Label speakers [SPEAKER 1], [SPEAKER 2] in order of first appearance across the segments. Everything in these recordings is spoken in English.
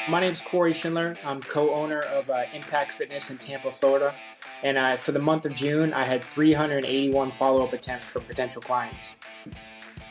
[SPEAKER 1] My name's Korey Schindler. I'm co-owner of Impact Fitness in Tampa, Florida. And for the month of June, I had 381 follow-up attempts for potential clients.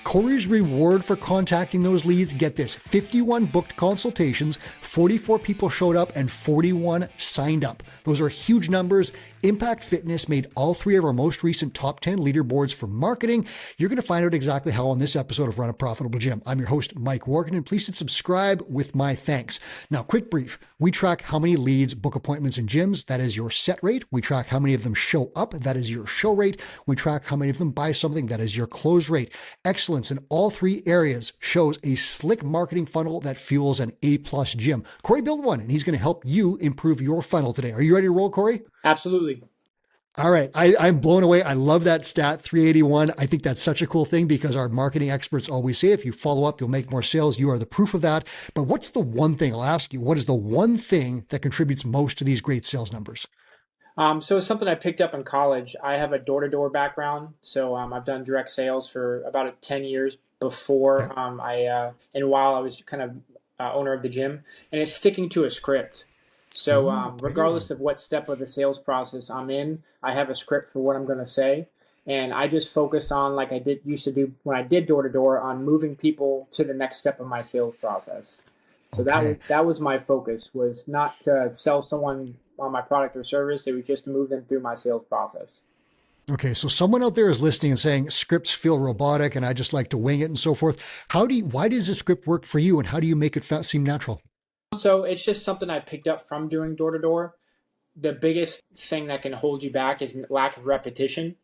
[SPEAKER 2] Korey's reward for contacting those leads, get this, 51 booked consultations, 44 people showed up, and 41 signed up. Those are huge numbers. Impact Fitness made all 3 of our most recent top 10 leaderboards for marketing. You're going to find out exactly how on this episode of Run a Profitable Gym. I'm your host, Mike Warken, and please hit subscribe with my thanks. Now, quick brief. We track how many leads book appointments in gyms. That is your set rate. We track how many of them show up. That is your show rate. We track how many of them buy something. That is your close rate. Excellence in all 3 areas shows a slick marketing funnel that fuels an A-plus gym. Korey built one, and he's going to help you improve your funnel today. Are you ready to roll, Korey?
[SPEAKER 1] Absolutely.
[SPEAKER 2] All right. I'm blown away. I love that stat, 381. I think that's such a cool thing because our marketing experts always say, if you follow up, you'll make more sales. You are the proof of that. But what's the one thing, I'll ask you, what is the one thing that contributes most to these great sales numbers?
[SPEAKER 1] So it's something I picked up in college. I have a door-to-door background. So I've done direct sales for about 10 years before and while I was kind of owner of the gym. And it's sticking to a script. So regardless of what step of the sales process I'm in, I have a script for what I'm going to say. And I just focus on, like I used to do when I did door-to-door, on moving people to the next step of my sales process. So that was my focus, was not to sell someone on my product or service. It was just to move them through my sales process.
[SPEAKER 2] Okay, so someone out there is listening and saying scripts feel robotic and I just like to wing it and so forth. Why does the script work for you and how do you make it seem natural?
[SPEAKER 1] So it's just something I picked up from doing door-to-door. The biggest thing that can hold you back is lack of repetition.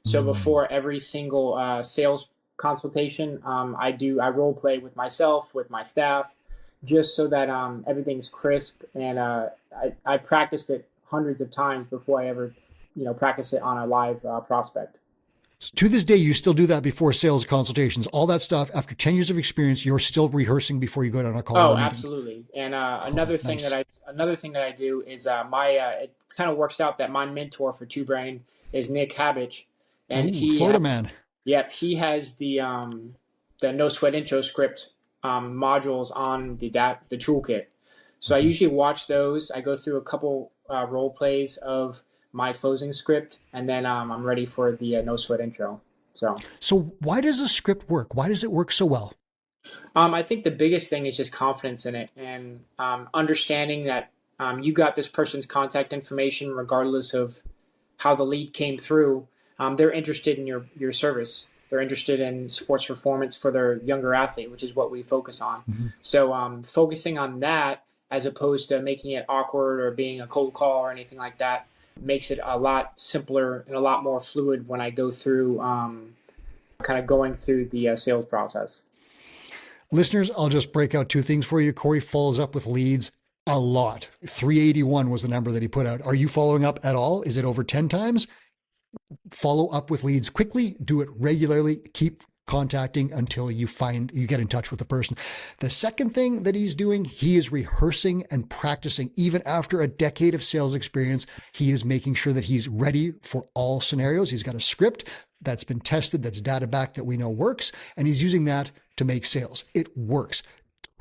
[SPEAKER 1] So before every single sales consultation, I role play with myself, with my staff, just so that everything's crisp. And I practiced it hundreds of times before I ever, practice it on a live prospect.
[SPEAKER 2] To this day, you still do that before sales consultations, all that stuff. After 10 years of experience, you're still rehearsing before you go down a call.
[SPEAKER 1] Oh, absolutely. And another thing that I do is it kind of works out that my mentor for Two Brain is Nick Habich, and
[SPEAKER 2] Florida man.
[SPEAKER 1] Yep, he has the No Sweat Intro script modules on the toolkit. So I usually watch those. I go through a couple role plays of my closing script, and then I'm ready for the No Sweat Intro. So
[SPEAKER 2] why does the script work? Why does it work so well?
[SPEAKER 1] I think the biggest thing is just confidence in it and understanding that you got this person's contact information regardless of how the lead came through. They're interested in your service. They're interested in sports performance for their younger athlete, which is what we focus on. Mm-hmm. So focusing on that as opposed to making it awkward or being a cold call or anything like that makes it a lot simpler and a lot more fluid when I go through kind of going through the sales process.
[SPEAKER 2] Listeners, I'll just break out 2 things for you. Korey follows up with leads a lot. 381 was the number that he put out. Are you following up at all? Is it over 10 times? Follow up with leads quickly. Do it regularly. Keep contacting until you get in touch with the person. The second thing that he's doing, he is rehearsing and practicing. Even after a decade of sales experience, he is making sure that he's ready for all scenarios. He's got a script that's been tested, that's data backed, that we know works, and he's using that to make sales. It works.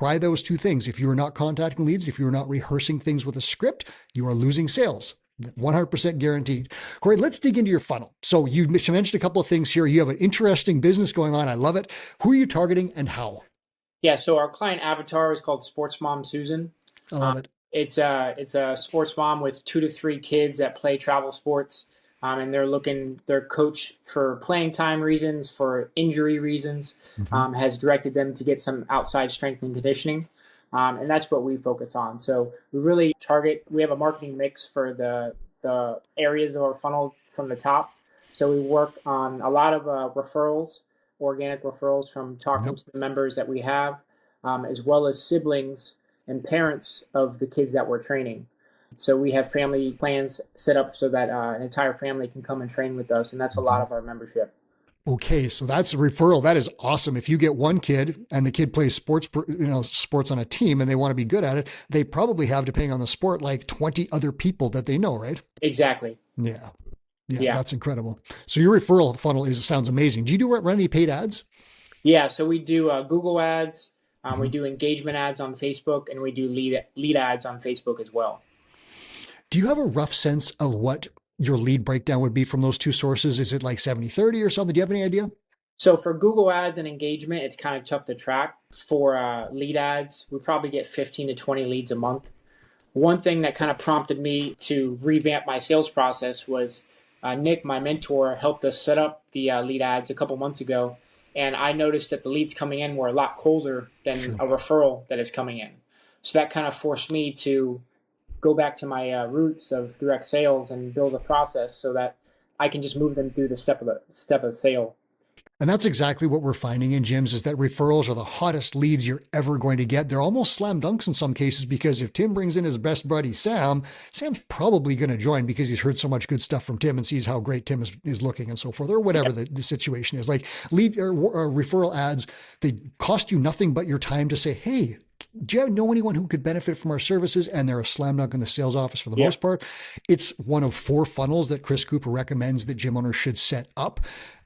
[SPEAKER 2] Try those 2 things. If you are not contacting leads, if you are not rehearsing things with a script, you are losing sales. 100% guaranteed. Korey, let's dig into your funnel. So you mentioned a couple of things here. You have an interesting business going on. I love it. Who are you targeting and how?
[SPEAKER 1] Yeah, so our client avatar is called Sports Mom Susan.
[SPEAKER 2] I love it.
[SPEAKER 1] It's a sports mom with 2 to 3 kids that play travel sports, and they're coach for playing time reasons, for injury reasons, has directed them to get some outside strength and conditioning. And that's what we focus on. So we really we have a marketing mix for the areas of our funnel from the top. So we work on a lot of referrals, organic referrals from talking to the members that we have, as well as siblings and parents of the kids that we're training. So we have family plans set up so that an entire family can come and train with us. And that's a lot of our membership.
[SPEAKER 2] Okay, so that's a referral. That is awesome. If you get one kid and the kid plays sports on a team and they want to be good at it, they probably have, depending on the sport, like 20 other people that they know, right?
[SPEAKER 1] Exactly.
[SPEAKER 2] Yeah, that's incredible. So your referral funnel sounds amazing. Do you run any paid ads?
[SPEAKER 1] Yeah, so we do Google ads. We do engagement ads on Facebook, and we do lead ads on Facebook as well.
[SPEAKER 2] Do you have a rough sense of what your lead breakdown would be from those two sources? Is it like 70-30 or something? Do you have any idea?
[SPEAKER 1] So for Google ads and engagement, it's kind of tough to track. For lead ads, we probably get 15 to 20 leads a month. One thing that kind of prompted me to revamp my sales process was Nick, my mentor, helped us set up the lead ads a couple months ago. And I noticed that the leads coming in were a lot colder than a referral that is coming in. So that kind of forced me to go back to my roots of direct sales and build a process so that I can just move them through the step of sale.
[SPEAKER 2] And that's exactly what we're finding in gyms, is that referrals are the hottest leads you're ever going to get. They're almost slam dunks in some cases, because if Tim brings in his best buddy, Sam's probably going to join because he's heard so much good stuff from Tim and sees how great Tim is looking and so forth, or whatever the situation is. Like lead or referral ads, they cost you nothing but your time to say, hey, do you know anyone who could benefit from our services? And they're a slam dunk in the sales office for the most part. It's one of 4 funnels that Chris Cooper recommends that gym owners should set up.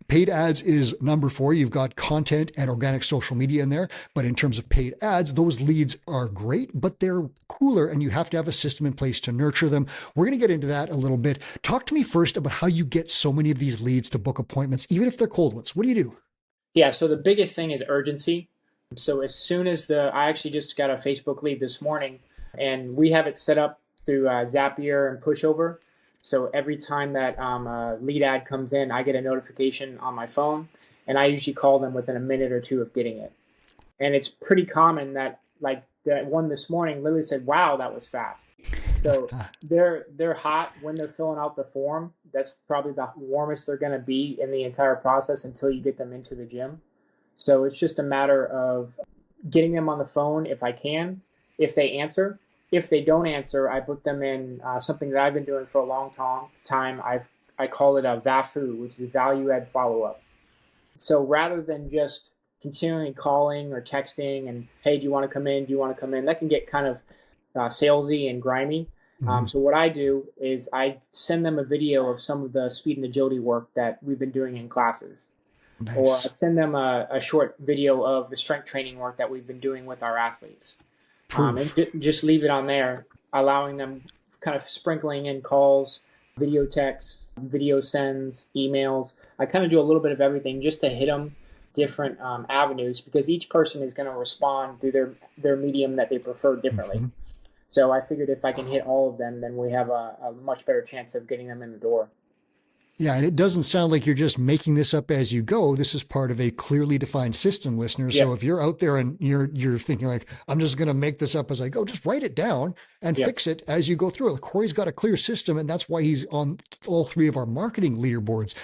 [SPEAKER 2] Paid ads is number 4. You've got content and organic social media in there. But in terms of paid ads, those leads are great, but they're cooler, and you have to have a system in place to nurture them. We're going to get into that a little bit. Talk to me first about how you get so many of these leads to book appointments, even if they're cold ones. What do you do?
[SPEAKER 1] Yeah, so the biggest thing is urgency. So as soon as I actually just got a Facebook lead this morning, and we have it set up through Zapier and Pushover. So every time that a lead ad comes in, I get a notification on my phone, and I usually call them within a minute or two of getting it. And it's pretty common that, like, that one this morning literally said, wow, that was fast. So they're hot when they're filling out the form. That's probably the warmest they're going to be in the entire process until you get them into the gym. So it's just a matter of getting them on the phone if I can, if they answer. If they don't answer, I put them in something that I've been doing for a long time. I call it a VAFU, which is value add follow-up. So rather than just continually calling or texting and, hey, do you want to come in? Do you want to come in? That can get kind of salesy and grimy. So what I do is I send them a video of some of the speed and agility work that we've been doing in classes. Nice. Or I send them a short video of the strength training work that we've been doing with our athletes. And just leave it on there, allowing them, kind of sprinkling in calls, video texts, video sends, emails. I kind of do a little bit of everything just to hit them different avenues, because each person is going to respond through their medium that they prefer differently. So I figured if I can hit all of them, then we have a much better chance of getting them in the door.
[SPEAKER 2] Yeah, and it doesn't sound like you're just making this up as you go. This is part of a clearly defined system, listeners. So if you're out there and you're thinking like, I'm just going to make this up as I go, just write it down and fix it as you go through it. Korey's got a clear system, and that's why he's on all 3 of our marketing leaderboards.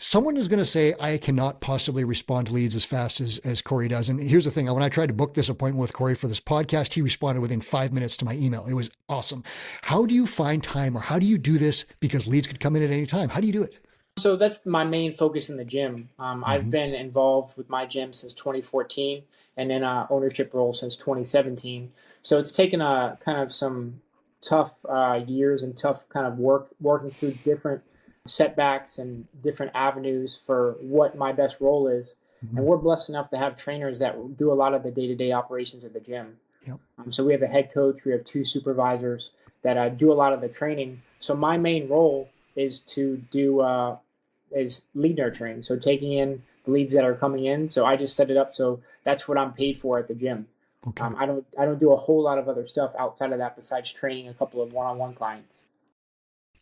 [SPEAKER 2] Someone is going to say, I cannot possibly respond to leads as fast as Korey does. And here's the thing. When I tried to book this appointment with Korey for this podcast, he responded within 5 minutes to my email. It was awesome. How do you find time, or how do you do this? Because leads could come in at any time. How do you do it?
[SPEAKER 1] So that's my main focus in the gym. I've been involved with my gym since 2014, and in an ownership role since 2017. So it's taken kind of some tough years and tough kind of working through different setbacks and different avenues for what my best role is. And we're blessed enough to have trainers that do a lot of the day-to-day operations of the gym. So we have a head coach, we have 2 supervisors that do a lot of the training. So my main role is to do is lead nurturing, so taking in the leads that are coming in. So I just set it up so that's what I'm paid for at the gym. I don't do a whole lot of other stuff outside of that besides training a couple of one-on-one clients.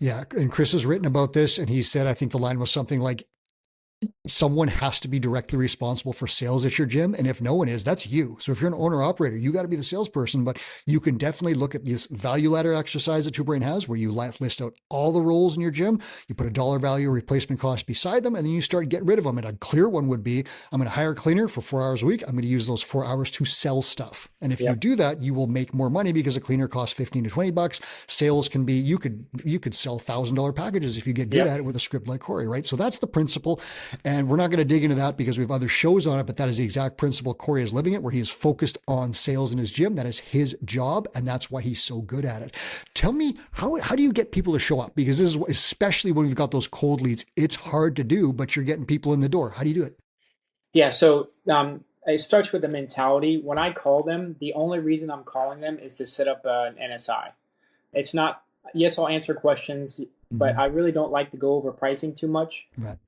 [SPEAKER 1] Yeah,
[SPEAKER 2] and Chris has written about this, and he said, I think the line was something like, someone has to be directly responsible for sales at your gym. And if no one is, that's you. So if you're an owner operator, you got to be the salesperson, but you can definitely look at this value ladder exercise that Two Brain has, where you list out all the roles in your gym. You put a dollar value replacement cost beside them, and then you start getting rid of them. And a clear one would be, I'm going to hire a cleaner for 4 hours a week. I'm going to use those 4 hours to sell stuff. And if you do that, you will make more money, because a cleaner costs 15 to 20 bucks. Sales can be, you could sell $1,000 packages if you get good at it with a script like Korey, right? So that's the principle. And we're not going to dig into that because we have other shows on it, but that is the exact principle Korey is living it, where he is focused on sales in his gym. That is his job, and that's why he's so good at it. Tell me, how do you get people to show up? Because this is, especially when we've got those cold leads, it's hard to do, but you're getting people in the door. How do you do it?
[SPEAKER 1] Yeah, so it starts with the mentality. When I call them, the only reason I'm calling them is to set up an NSI. It's not, yes, I'll answer questions, but I really don't like to go over pricing too much.
[SPEAKER 2] Right.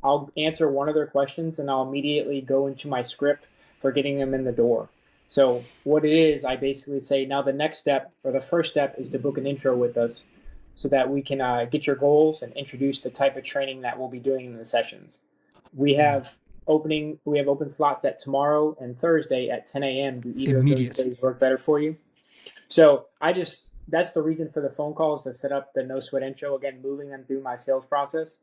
[SPEAKER 1] I'll answer one of their questions and I'll immediately go into my script for getting them in the door. So what it is, I basically say, now the next step or the first step is to book an intro with us so that we can get your goals and introduce the type of training that we'll be doing in the sessions. We have open slots at tomorrow and Thursday at 10 a.m. Do either of those days work better for you? So that's the reason for the phone call, is to set up the no sweat intro, again, moving them through my sales process.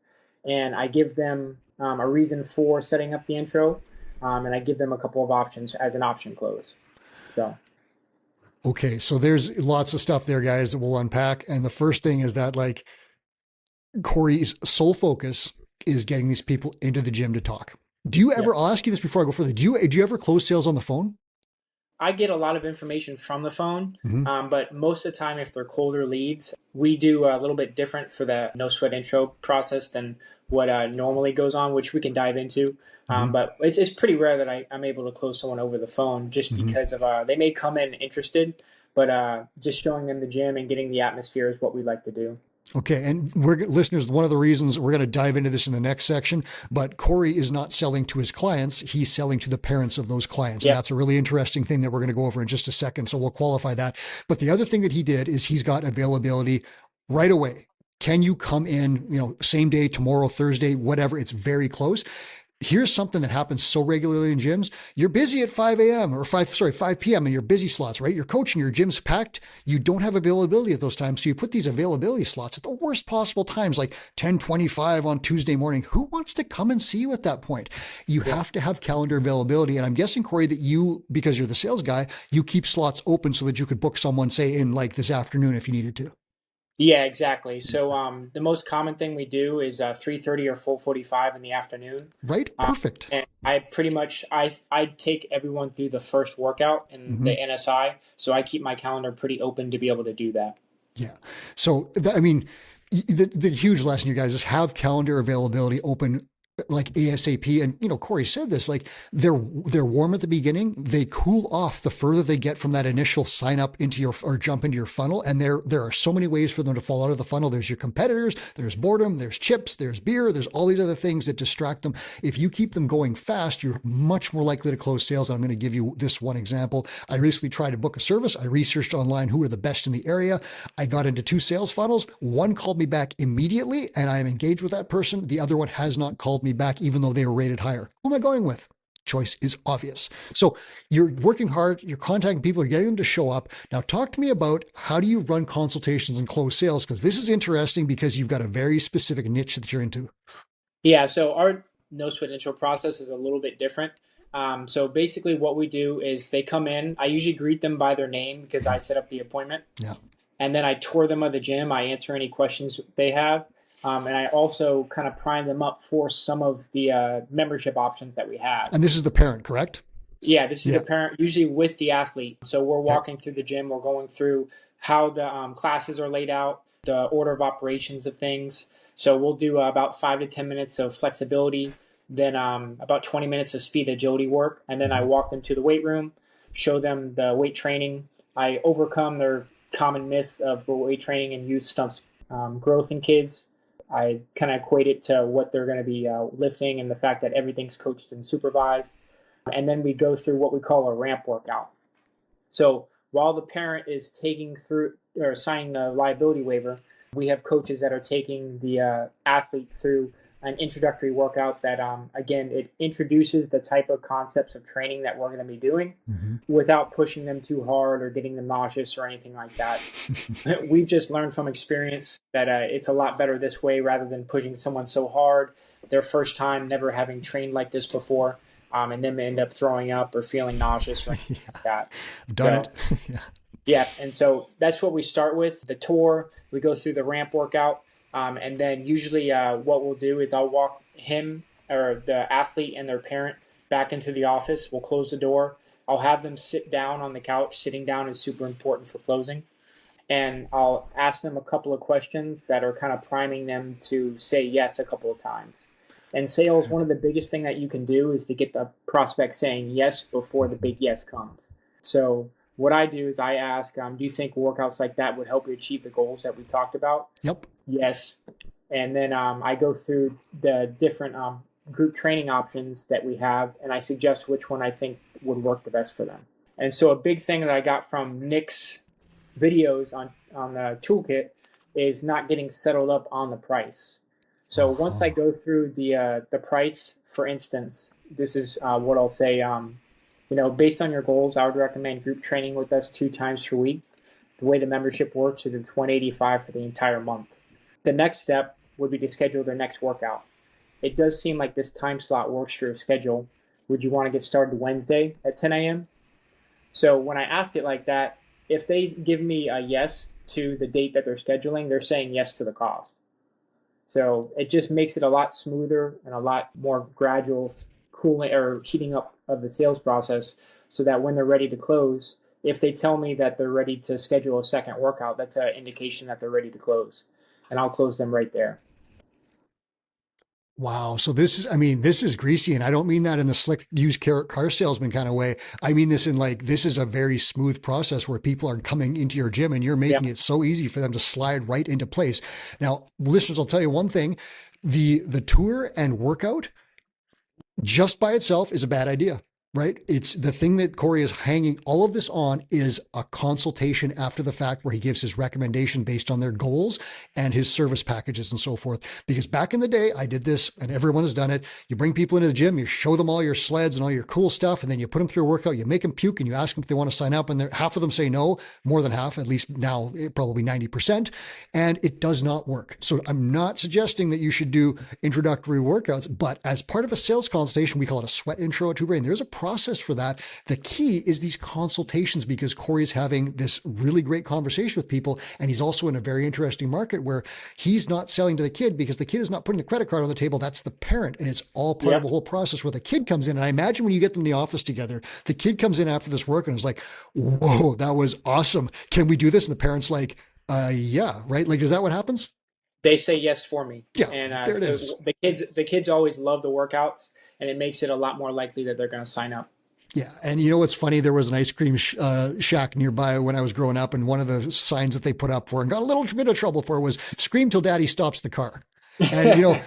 [SPEAKER 1] And I give them a reason for setting up the intro, and I give them a couple of options as an option close. So.
[SPEAKER 2] Okay, so there's lots of stuff there, guys, that we'll unpack. And the first thing is that, like, Korey's sole focus is getting these people into the gym to talk. Do you ever, I'll ask you this before I go further, do you ever close sales on the phone?
[SPEAKER 1] I get a lot of information from the phone, but most of the time, if they're colder leads, we do a little bit different for the no sweat intro process than what normally goes on, which we can dive into. But it's pretty rare that I'm able to close someone over the phone, just because of they may come in interested, but just showing them the gym and getting the atmosphere is what we like to do.
[SPEAKER 2] Okay. And listeners, one of the reasons we're going to dive into this in the next section, but Korey is not selling to his clients. He's selling to the parents of those clients. Yep. And that's a really interesting thing that we're going to go over in just a second. So we'll qualify that. But the other thing that he did is he's got availability right away. Can you come in, same day, tomorrow, Thursday, whatever? It's very close. Here's something that happens so regularly in gyms. You're busy at 5 a.m. or 5 p.m. in your busy slots, right? You're coaching, your gym's packed. You don't have availability at those times. So you put these availability slots at the worst possible times, like 10:25 on Tuesday morning. Who wants to come and see you at that point? You have to have calendar availability. And I'm guessing, Korey, that you, because you're the sales guy, you keep slots open so that you could book someone, say, in like this afternoon if you needed to.
[SPEAKER 1] Yeah, exactly. So the most common thing we do is 3:30 or 4:45 in the afternoon.
[SPEAKER 2] Right. Perfect.
[SPEAKER 1] And I pretty much I take everyone through the first workout in the NSI, so I keep my calendar pretty open to be able to do that.
[SPEAKER 2] Yeah. So the huge lesson, you guys, is have calendar availability open like ASAP. And, Korey said this, like they're warm at the beginning. They cool off the further they get from that initial sign up into or jump into your funnel. And there are so many ways for them to fall out of the funnel. There's your competitors, there's boredom, there's chips, there's beer, there's all these other things that distract them. If you keep them going fast, you're much more likely to close sales. I'm going to give you this one example. I recently tried to book a service. I researched online who are the best in the area. I got into 2 sales funnels. One called me back immediately and I am engaged with that person. The other one has not called me back, even though they were rated higher. Who am I going with? Choice is obvious. So you're working hard, you're contacting people, you're getting them to show up. Now talk to me about how do you run consultations and close sales? Because this is interesting because you've got a very specific niche that you're into.
[SPEAKER 1] Yeah, so our no sweat intro process is a little bit different. So basically what we do is they come in, I usually greet them by their name because I set up the appointment.
[SPEAKER 2] Yeah.
[SPEAKER 1] And then I tour them of the gym. I answer any questions they have. And I also kind of prime them up for some of the membership options that we have.
[SPEAKER 2] And this is the parent, correct?
[SPEAKER 1] Yeah, this is the parent, usually with the athlete. So we're walking through the gym. We're going through how the classes are laid out, the order of operations of things. So we'll do about 5 to 10 minutes of flexibility, then about 20 minutes of speed agility work. And then I walk them to the weight room, show them the weight training. I overcome their common myths of weight training and youth stumps growth in kids. I kind of equate it to what they're going to be lifting and the fact that everything's coached and supervised. And then we go through what we call a ramp workout. So while the parent is taking through or signing the liability waiver, we have coaches that are taking the athlete through an introductory workout that, again, it introduces the type of concepts of training that we're going to be doing without pushing them too hard or getting them nauseous or anything like that. We've just learned from experience that it's a lot better this way rather than pushing someone so hard their first time, never having trained like this before, and then end up throwing up or feeling nauseous or anything like that.
[SPEAKER 2] I've done it.
[SPEAKER 1] Yeah, and so that's what we start with, the tour. We go through the ramp workout. And then usually what we'll do is I'll walk him or the athlete and their parent back into the office. We'll close the door. I'll have them sit down on the couch. Sitting down is super important for closing. And I'll ask them a couple of questions that are kind of priming them to say yes a couple of times. In sales, one of the biggest thing that you can do is to get the prospect saying yes before the big yes comes. So what I do is I ask, do you think workouts like that would help you achieve the goals that we talked about?
[SPEAKER 2] Yep.
[SPEAKER 1] Yes. And then I go through the different group training options that we have, and I suggest which one I think would work the best for them. And so a big thing that I got from Nick's videos on the toolkit is not getting settled up on the price. So once I go through the price, for instance, this is what I'll say. Based on your goals, I would recommend group training with us 2 times per week. The way the membership works is it's $185 for the entire month. The next step would be to schedule their next workout. It does seem like this time slot works for your schedule. Would you want to get started Wednesday at 10 a.m.? So when I ask it like that, if they give me a yes to the date that they're scheduling, they're saying yes to the cost. So it just makes it a lot smoother and a lot more gradual cooling or heating up of the sales process, so that when they're ready to close, if they tell me that they're ready to schedule a second workout, that's an indication that they're ready to close, and I'll close them right there.
[SPEAKER 2] Wow. So this is greasy. And I don't mean that in the slick used car salesman kind of way. I mean this in like, this is a very smooth process where people are coming into your gym and you're making it so easy for them to slide right into place. Now, listeners, I'll tell you one thing, the tour and workout just by itself is a bad idea. Right? It's the thing that Korey is hanging all of this on is a consultation after the fact where he gives his recommendation based on their goals and his service packages and so forth. Because back in the day, I did this and everyone has done it. You bring people into the gym, you show them all your sleds and all your cool stuff, and then you put them through a workout, you make them puke and you ask them if they want to sign up, and half of them say no, more than half, at least now, probably 90%, and it does not work. So I'm not suggesting that you should do introductory workouts, but as part of a sales consultation, we call it a sweat intro at Two Brain. There's a process for that. The key is these consultations, because Korey's having this really great conversation with people. And he's also in a very interesting market where he's not selling to the kid because the kid is not putting the credit card on the table. That's the parent. And it's all part of the whole process where the kid comes in. And I imagine when you get them in the office together, the kid comes in after this work and is like, whoa, that was awesome. Can we do this? And the parent's like, yeah, right. Like, is that what happens?
[SPEAKER 1] They say yes for me.
[SPEAKER 2] Yeah,
[SPEAKER 1] and
[SPEAKER 2] there it is.
[SPEAKER 1] The kids always love the workouts, and it makes it a lot more likely that they're going to sign up.
[SPEAKER 2] Yeah. And you know what's funny? There was an ice cream shack nearby when I was growing up, and one of the signs that they put up for and got a little bit of trouble for was "Scream till Daddy stops the car." And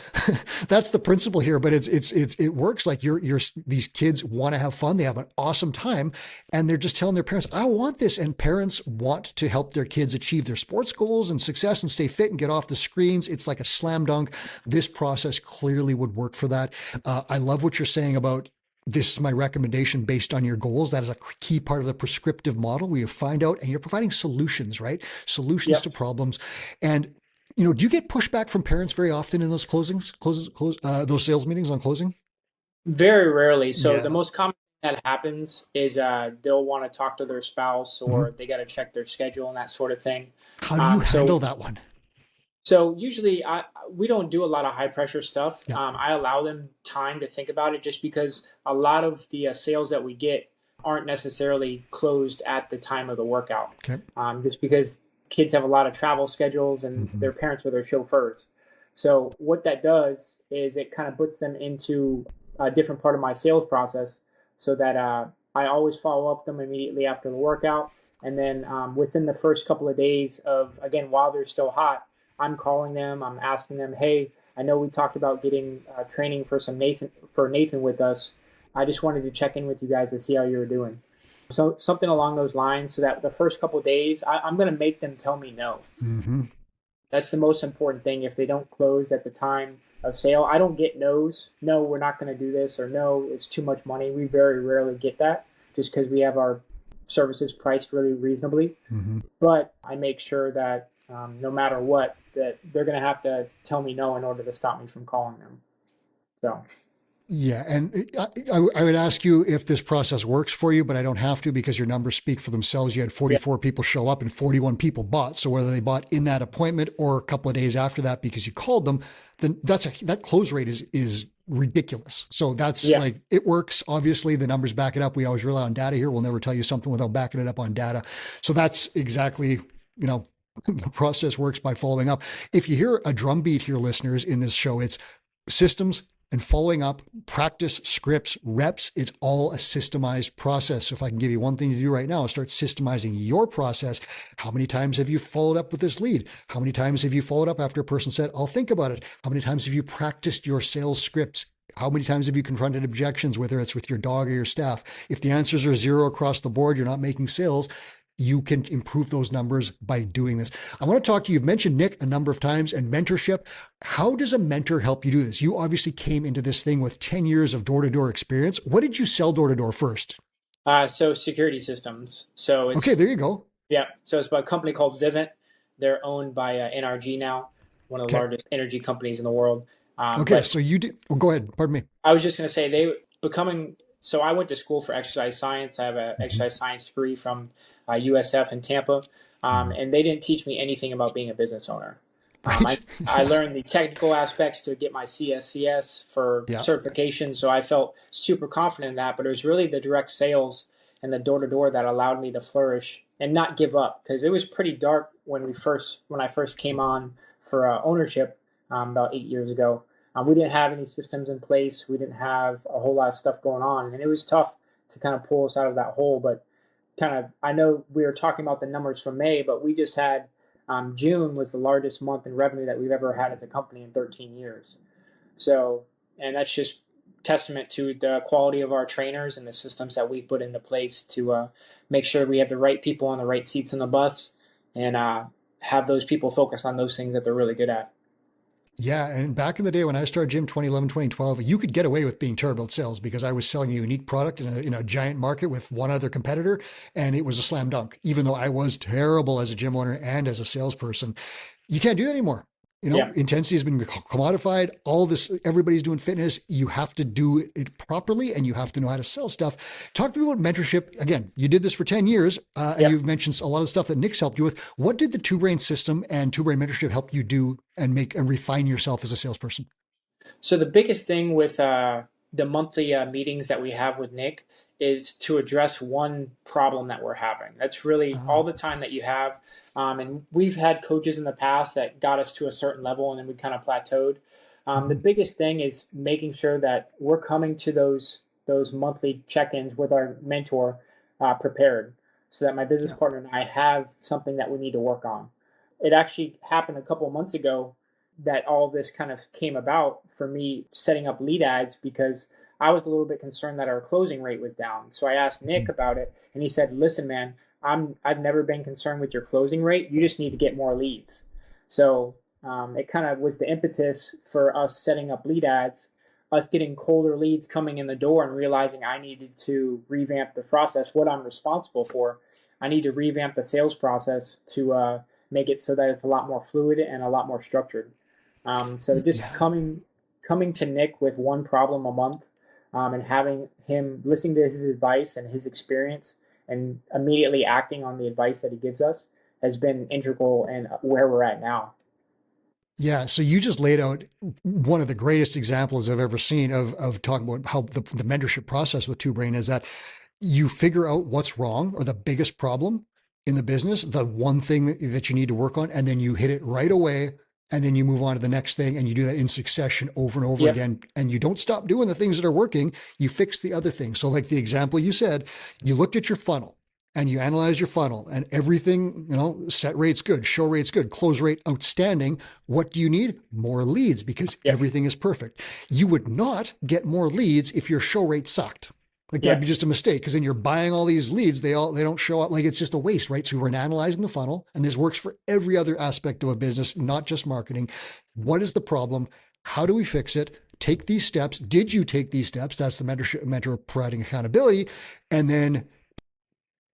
[SPEAKER 2] that's the principle here, but it works. Like these kids want to have fun. They have an awesome time, and they're just telling their parents, I want this. And parents want to help their kids achieve their sports goals and success and stay fit and get off the screens. It's like a slam dunk. This process clearly would work for that. I love what you're saying about, this is my recommendation based on your goals. That is a key part of the prescriptive model where you find out and you're providing solutions, right? Solutions to problems. And, do you get pushback from parents very often in those those sales meetings on closing?
[SPEAKER 1] Very rarely. So the most common thing that happens is they'll want to talk to their spouse, or they got to check their schedule and that sort of thing.
[SPEAKER 2] How do you handle that one?
[SPEAKER 1] So usually we don't do a lot of high pressure stuff. I allow them time to think about it, just because a lot of the sales that we get aren't necessarily closed at the time of the workout. Okay. Just because kids have a lot of travel schedules and their parents are their chauffeurs. So what that does is it kind of puts them into a different part of my sales process, so that I always follow up them immediately after the workout. And then within the first couple of days of, again, while they're still hot, I'm calling them. I'm asking them, hey, I know we talked about getting training for Nathan with us. I just wanted to check in with you guys to see how you were doing. So something along those lines, so that the first couple of days, I'm going to make them tell me no. That's the most important thing. If they don't close at the time of sale, I don't get no's. No, we're not going to do this, or no, it's too much money. We very rarely get that, just because we have our services priced really reasonably. But I make sure that no matter what, that they're going to have to tell me no in order to stop me from calling them. So.
[SPEAKER 2] Yeah. And I would ask you if this process works for you, but I don't have to, because your numbers speak for themselves. You had 44 people show up and 41 people bought. So whether they bought in that appointment or a couple of days after that because you called them, then that close rate is ridiculous. So that's like, it works. Obviously the numbers back it up. We always rely on data here. We'll never tell you something without backing it up on data. So that's exactly, the process works by following up. If you hear a drumbeat here, listeners, in this show, it's systems and following up, practice, scripts, reps, it's all a systemized process. So if I can give you one thing to do right now, start systemizing your process. How many times have you followed up with this lead? How many times have you followed up after a person said, I'll think about it? How many times have you practiced your sales scripts? How many times have you confronted objections, whether it's with your dog or your staff? If the answers are 0 across the board, you're not making sales. You can improve those numbers by doing this. I want to talk to you. You've mentioned Nick a number of times and mentorship. How does a mentor help you do this? You obviously came into this thing with 10 years of door-to-door experience. What did you sell door-to-door first?
[SPEAKER 1] So security systems. So it's,
[SPEAKER 2] okay, there you go.
[SPEAKER 1] Yeah. So it's by a company called Vivint. They're owned by NRG now, one of the largest energy companies in the world.
[SPEAKER 2] So you did. Oh, go ahead. Pardon me.
[SPEAKER 1] I was just going to say So I went to school for exercise science. I have an exercise science degree from USF in Tampa, and they didn't teach me anything about being a business owner. I learned the technical aspects to get my CSCS for certification, so I felt super confident in that. But it was really the direct sales and the door-to-door that allowed me to flourish and not give up, because it was pretty dark when I first came on for ownership about 8 years ago. We didn't have any systems in place. We didn't have a whole lot of stuff going on, and it was tough to kind of pull us out of that hole. But I know we were talking about the numbers from May, but we just had June was the largest month in revenue that we've ever had as a company in 13 years. So, and that's just testament to the quality of our trainers and the systems that we've put into place to make sure we have the right people on the right seats in the bus, and have those people focus on those things that they're really good at.
[SPEAKER 2] Yeah. And back in the day when I started gym 2011, 2012, you could get away with being terrible at sales because I was selling a unique product in a giant market with one other competitor. And it was a slam dunk, even though I was terrible as a gym owner and as a salesperson. You can't do that anymore. Intensity has been commodified. All this, everybody's doing fitness. You have to do it properly and you have to know how to sell stuff. Talk to me about mentorship. Again, you did this for 10 years and you've mentioned a lot of stuff that Nick's helped you with. What did the Two Brain system and Two Brain mentorship help you do and make and refine yourself as a salesperson?
[SPEAKER 1] So the biggest thing with the monthly meetings that we have with Nick is to address one problem that we're having. That's really all the time that you have. And we've had coaches in the past that got us to a certain level and then we kind of plateaued. The biggest thing is making sure that we're coming to those monthly check-ins with our mentor prepared, so that my business partner and I have something that we need to work on. It actually happened a couple of months ago that all this kind of came about for me setting up lead ads, because I was a little bit concerned that our closing rate was down. So I asked Nick about it, and he said, listen, man, I've never been concerned with your closing rate. You just need to get more leads. So it kind of was the impetus for us setting up lead ads, us getting colder leads coming in the door and realizing I needed to revamp the process, what I'm responsible for. I need to revamp the sales process to make it so that it's a lot more fluid and a lot more structured. So just coming to Nick with one problem a month, and having him listening to his advice and his experience and immediately acting on the advice that he gives us has been integral in where we're at now.
[SPEAKER 2] Yeah. So you just laid out one of the greatest examples I've ever seen of talking about how the mentorship process with Two Brain is that you figure out what's wrong or the biggest problem in the business, the one thing that you need to work on, and then you hit it right away. And then you move on to the next thing and you do that in succession over and over again. And you don't stop doing the things that are working. You fix the other things. So like the example you said, you looked at your funnel and you analyze your funnel and everything, set rate's good, show rate's good, close rate outstanding. What do you need? More leads, because everything is perfect. You would not get more leads if your show rate sucked. Like that'd be just a mistake, because then you're buying all these leads. They don't show up. Like it's just a waste, right? So we're analyzing the funnel, and this works for every other aspect of a business, not just marketing. What is the problem? How do we fix it? Take these steps. Did you take these steps? That's the mentor providing accountability, and then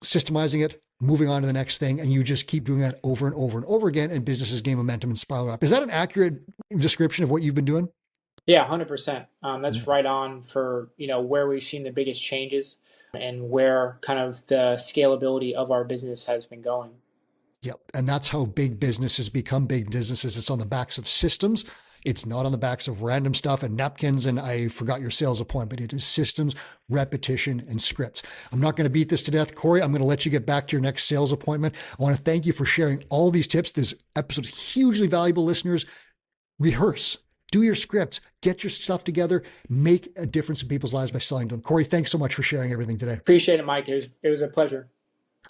[SPEAKER 2] systemizing it, moving on to the next thing. And you just keep doing that over and over and over again, and businesses gain momentum and spiral up. Is that an accurate description of what you've been doing?
[SPEAKER 1] Yeah, 100%. That's right on for, where we've seen the biggest changes and where kind of the scalability of our business has been going.
[SPEAKER 2] Yep. And that's how big businesses become big businesses. It's on the backs of systems. It's not on the backs of random stuff and napkins and I forgot your sales appointment. It is systems, repetition, and scripts. I'm not going to beat this to death, Korey. I'm going to let you get back to your next sales appointment. I want to thank you for sharing all these tips. This episode is hugely valuable, listeners. Rehearse. Do your scripts, get your stuff together, make a difference in people's lives by selling to them. Korey, thanks so much for sharing everything today.
[SPEAKER 1] Appreciate it, Mike. It was a pleasure.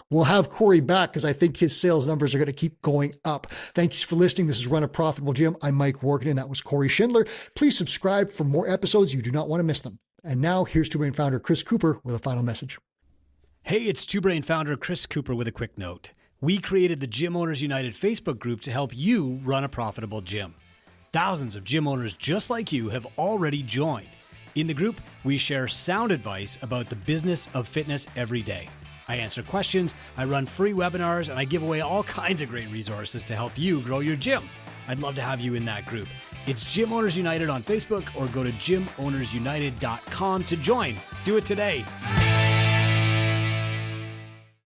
[SPEAKER 2] We'll have Korey back because I think his sales numbers are going to keep going up. Thanks for listening. This is Run a Profitable Gym. I'm Mike Workington. That was Korey Schindler. Please subscribe for more episodes. You do not want to miss them. And now here's Two Brain founder Chris Cooper with a final message.
[SPEAKER 3] Hey, it's Two Brain founder Chris Cooper with a quick note. We created the Gym Owners United Facebook group to help you run a profitable gym. Thousands of gym owners just like you have already joined. In the group, we share sound advice about the business of fitness every day. I answer questions, I run free webinars, and I give away all kinds of great resources to help you grow your gym. I'd love to have you in that group. It's Gym Owners United on Facebook or go to gymownersunited.com to join. Do it today.